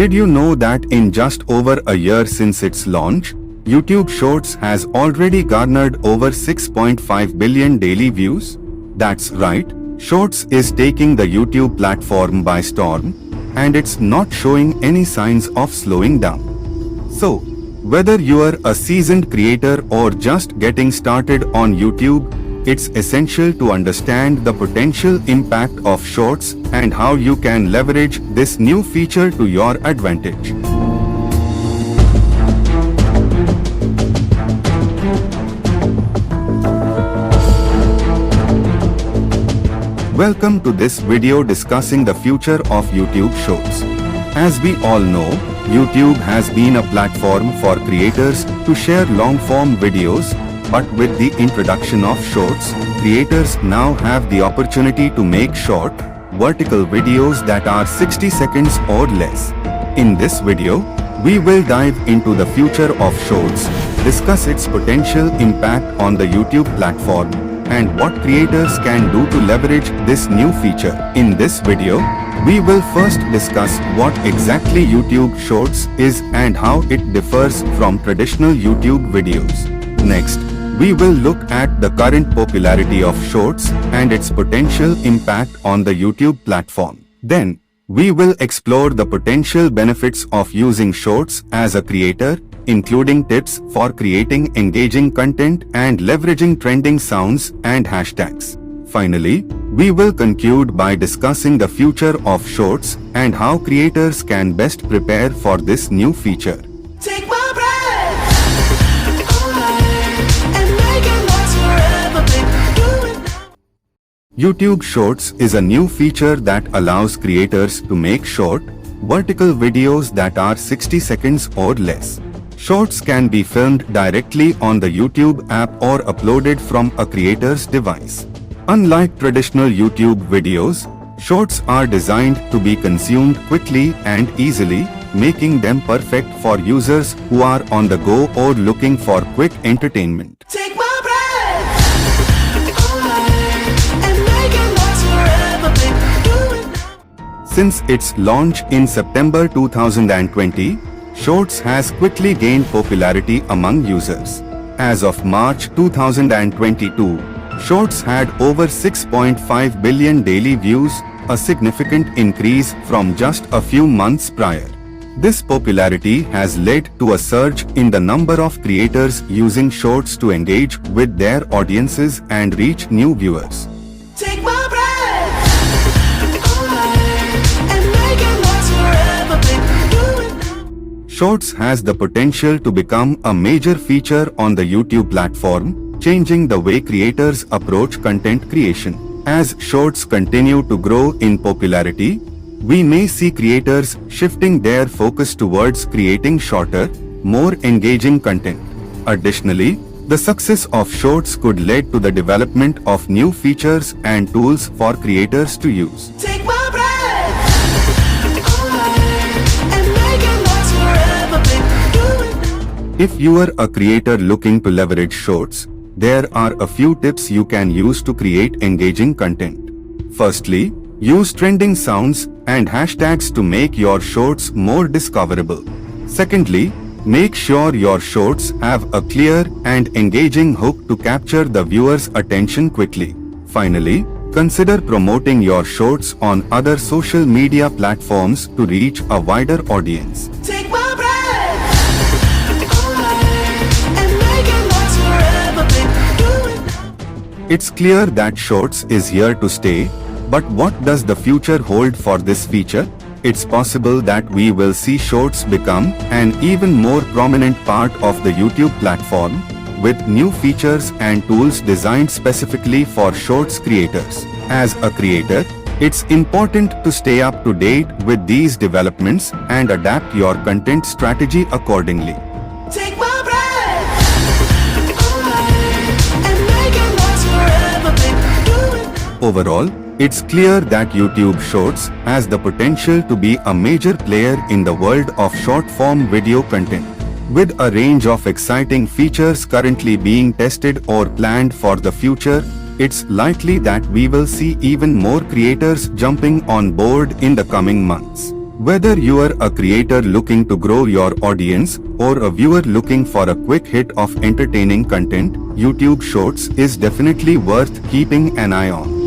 Did you know that in just over a year since its launch, YouTube Shorts has already garnered over 6.5 billion daily views? That's right, Shorts is taking the YouTube platform by storm, and it's not showing any signs of slowing down. So, whether you're a seasoned creator or just getting started on YouTube, it's essential to understand the potential impact of Shorts and how you can leverage this new feature to your advantage. Welcome to this video discussing the future of YouTube Shorts. As we all know, YouTube has been a platform for creators to share long-form videos, but with the introduction of Shorts, creators now have the opportunity to make short, vertical videos that are 60 seconds or less. In this video, we will dive into the future of Shorts, discuss its potential impact on the YouTube platform, and what creators can do to leverage this new feature. In this video, we will first discuss what exactly YouTube Shorts is and how it differs from traditional YouTube videos. Next, we will look at the current popularity of Shorts and its potential impact on the YouTube platform. Then, we will explore the potential benefits of using Shorts as a creator, including tips for creating engaging content and leveraging trending sounds and hashtags. Finally, we will conclude by discussing the future of Shorts and how creators can best prepare for this new feature. Take my breath away and make it last forever, baby. Do it now. YouTube Shorts is a new feature that allows creators to make short, vertical videos that are 60 seconds or less. Shorts can be filmed directly on the YouTube app or uploaded from a creator's device. Unlike traditional YouTube videos, Shorts are designed to be consumed quickly and easily, making them perfect for users who are on the go or looking for quick entertainment. Take my breath away and make it last forever, baby. Do it now. Since its launch in September 2020, Shorts has quickly gained popularity among users. As of March 2022, Shorts had over 6.5 billion daily views, a significant increase from just a few months prior. This popularity has led to a surge in the number of creators using Shorts to engage with their audiences and reach new viewers. Take my breath away and make it last forever, baby. Do it now. Shorts has the potential to become a major feature on the YouTube platform, changing the way creators approach content creation. As Shorts continue to grow in popularity, we may see creators shifting their focus towards creating shorter, more engaging content. Additionally, the success of Shorts could lead to the development of new features and tools for creators to use. Take my breath away and make it last forever, baby. Do it now. If you are a creator looking to leverage Shorts, there are a few tips you can use to create engaging content. Firstly, use trending sounds and hashtags to make your Shorts more discoverable. Secondly, make sure your Shorts have a clear and engaging hook to capture the viewer's attention quickly. Finally, consider promoting your Shorts on other social media platforms to reach a wider audience. Take my breath away and make it last forever, baby. Do it now. It's clear that Shorts is here to stay, but what does the future hold for this feature? It's possible that we will see Shorts become an even more prominent part of the YouTube platform, with new features and tools designed specifically for Shorts creators. As a creator, it's important to stay up to date with these developments and adapt your content strategy accordingly. Take my breath away and make it last forever, baby. Do it now. Overall, it's clear that YouTube Shorts has the potential to be a major player in the world of short-form video content. With a range of exciting features currently being tested or planned for the future, it's likely that we will see even more creators jumping on board in the coming months. Whether you are a creator looking to grow your audience or a viewer looking for a quick hit of entertaining content, YouTube Shorts is definitely worth keeping an eye on.